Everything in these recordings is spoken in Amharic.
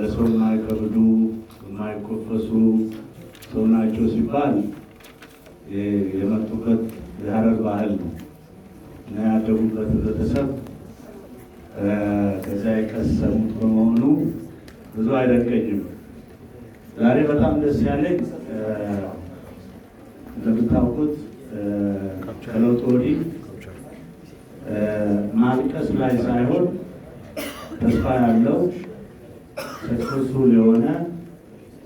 ለሰው የማይከብዱ የማይኮፈሱ ሰው ናቸው ሲባል የመጡበት የሀረር ባህል ነው እና ያደጉበት ህብረተሰብ ከዛ የቀሰሙት በመሆኑ ብዙ አይደንቀኝም። ዛሬ በጣም ደስ ያለኝ እንደምታውቁት ከለውጥ ወዲህ ማልቀስ ላይ ሳይሆን ተስፋ ያለው ሰክሰስፉል የሆነ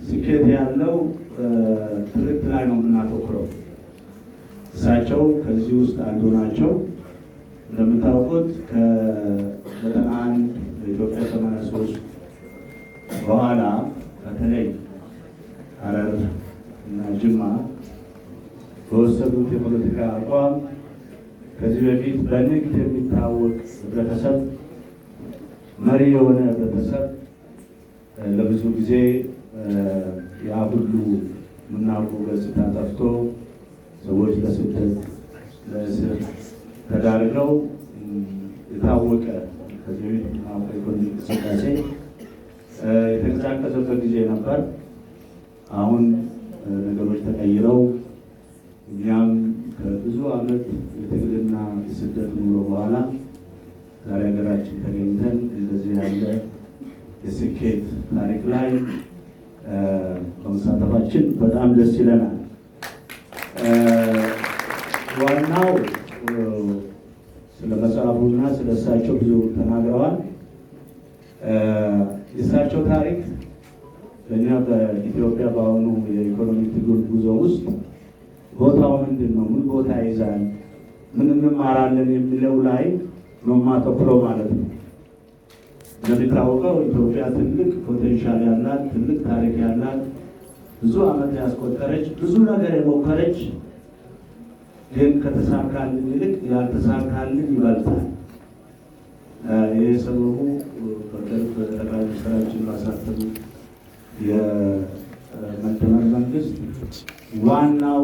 ስኬት ያለው ትርክት ላይ ነው የምናተኩረው። እሳቸው ከዚህ ውስጥ አንዱ ናቸው። እንደምታውቁት ከ91 በኢትዮጵያ 83 በኋላ በተለይ ሀረር እና ጅማ በወሰዱት የፖለቲካ አቋም ከዚህ በፊት በንግድ የሚታወቅ ህብረተሰብ፣ መሪ የሆነ ህብረተሰብ ለብዙ ጊዜ ያ ሁሉ የምናውቀው ገጽታ ጠፍቶ ሰዎች ለስደት ለእስር ተዳርገው የታወቀ ከዚህ በፊት የምናውቀው ኢኮኖሚ እንቅስቃሴ የተንቀሳቀሰበት ጊዜ ነበር። አሁን ነገሮች ተቀይረው እኛም ከብዙ ዓመት የትግልና የስደት ኑሮ በኋላ ዛሬ ሀገራችን ተገኝተን እንደዚህ ያለ የስኬት ታሪክ ላይ በመሳተፋችን በጣም ደስ ይለናል። ዋናው ስለ መጽሐፉና ስለ እሳቸው ብዙ ተናግረዋል። የእሳቸው ታሪክ በእኛ በኢትዮጵያ በአሁኑ የኢኮኖሚ ትግል ጉዞ ውስጥ ቦታው ምንድን ነው? ምን ቦታ ይዛል? ምን እንማራለን የሚለው ላይ ነው የማተኩረው ማለት ነው። እንደሚታወቀው ኢትዮጵያ ትልቅ ፖቴንሻል ያላት፣ ትልቅ ታሪክ ያላት፣ ብዙ ዓመት ያስቆጠረች፣ ብዙ ነገር የሞከረች፣ ግን ከተሳካልን ይልቅ ያልተሳካልን ይበልጣል። ይህ ሰበቡ በቅርብ ጠቅላይ ሚኒስትራችን ባሳተሙ የመደመር መንግስት ዋናው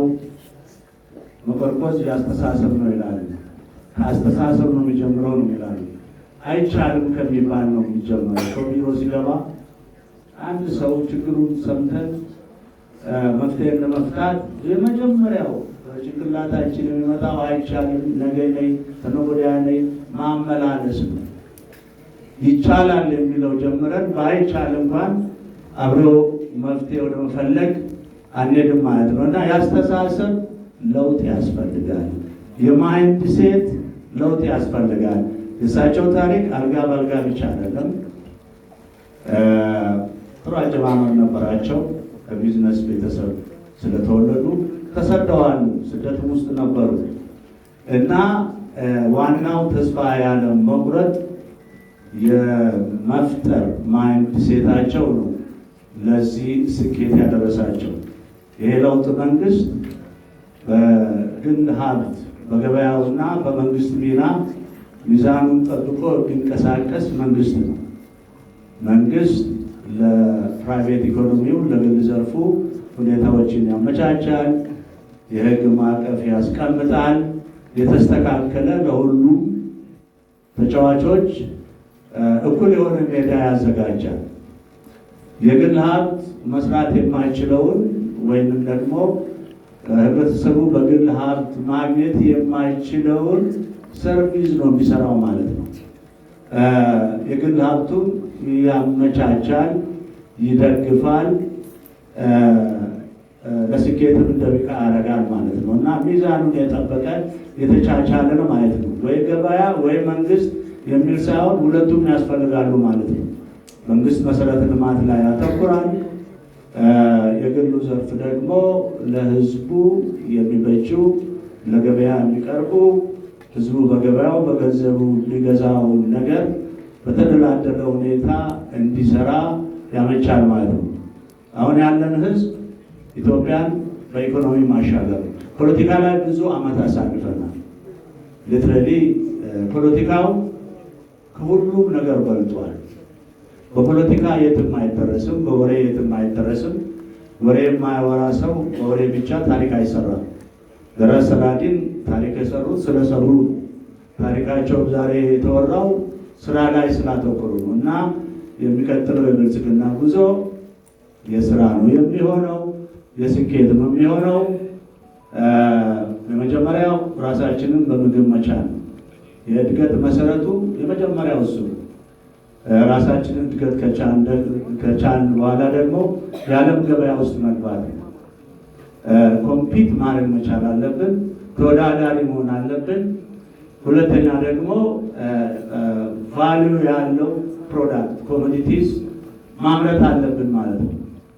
መቆርቆዝ የአስተሳሰብ ነው ይላሉ። ከአስተሳሰብ ነው የሚጀምረው ነው ይላሉ። አይቻልም ከሚባል ነው የሚጀምረው። ሰው ቢሮ ሲገባ አንድ ሰው ችግሩን ሰምተን መፍትሄ ለመፍታት የመጀመሪያው ጭንቅላታችን የሚመጣው አይቻልም፣ ነገ ነይ፣ ከነገ ወዲያ ነይ ማመላለስ ነው። ይቻላል የሚለው ጀምረን ባይቻል እንኳን አብሮ መፍትሄ ወደ መፈለግ አንሄድም ማለት ነው እና ያስተሳሰብ ለውጥ ያስፈልጋል። የማይንድ ሴት ለውጥ ያስፈልጋል። የእሳቸው ታሪክ አልጋ በአልጋ ብቻ አይደለም። ጥሩ አጀማመር ነበራቸው። ከቢዝነስ ቤተሰብ ስለተወለዱ ተሰደዋል፣ ስደትም ውስጥ ነበሩ እና ዋናው ተስፋ ያለ መቁረጥ የመፍጠር ማይንድ ሴታቸው ነው ለዚህ ስኬት ያደረሳቸው። ይሄ ለውጥ መንግስት በግል ሀብት በገበያውና በመንግስት ሚና ሚዛኑን ጠብቆ የሚንቀሳቀስ መንግስት ነው። መንግስት ለፕራይቬት ኢኮኖሚው ለግል ዘርፉ ሁኔታዎችን ያመቻቻል፣ የህግ ማዕቀፍ ያስቀምጣል፣ የተስተካከለ ለሁሉም ተጫዋቾች እኩል የሆነ ሜዳ ያዘጋጃል። የግል ሀብት መስራት የማይችለውን ወይንም ደግሞ ህብረተሰቡ በግል ሀብት ማግኘት የማይችለውን ሰርቪስ ነው የሚሰራው ማለት ነው። የግል ሀብቱን ያመቻቻል፣ ይደግፋል፣ ለስኬትም እንደሚቃ ያደርጋል ማለት ነው እና ሚዛኑን የጠበቀ የተቻቻለ ነው ማለት ነው። ወይ ገበያ ወይ መንግስት የሚል ሳይሆን ሁለቱም ያስፈልጋሉ ማለት ነው። መንግስት መሰረተ ልማት ላይ ያተኩራል። የግሉ ዘርፍ ደግሞ ለህዝቡ የሚበጁ ለገበያ የሚቀርቡ ህዝቡ በገበያው በገንዘቡ የሚገዛው ነገር በተደላደለ ሁኔታ እንዲሰራ ያመቻል ማለት ነው። አሁን ያለን ህዝብ ኢትዮጵያን በኢኮኖሚ ማሻገር ፖለቲካ ላይ ብዙ ዓመት አሳልፈናል። ሊትራሊ ፖለቲካው ከሁሉም ነገር በልጧል። በፖለቲካ የትም አይደረስም፣ በወሬ የትም አይደረስም። ወሬ የማያወራ ሰው በወሬ ብቻ ታሪክ አይሰራም። ደራስ ሰላዲን ታሪክ የሰሩት ስለሰሩ ታሪካቸው ዛሬ የተወራው ስራ ላይ ስላተኮሩ ነው እና የሚቀጥለው የብልጽግና ጉዞ የስራ ነው የሚሆነው፣ የስኬት ነው የሚሆነው። የመጀመሪያው ራሳችንን በምግብ መቻል፣ የእድገት መሰረቱ የመጀመሪያው እሱ። ራሳችንን እድገት ከቻልን በኋላ ደግሞ የዓለም ገበያ ውስጥ መግባት፣ ኮምፒት ማድረግ መቻል አለብን፣ ተወዳዳሪ መሆን አለብን። ሁለተኛ ደግሞ ቫልዩ ያለው ፕሮዳክት ኮሞዲቲስ ማምረት አለብን ማለት ነው።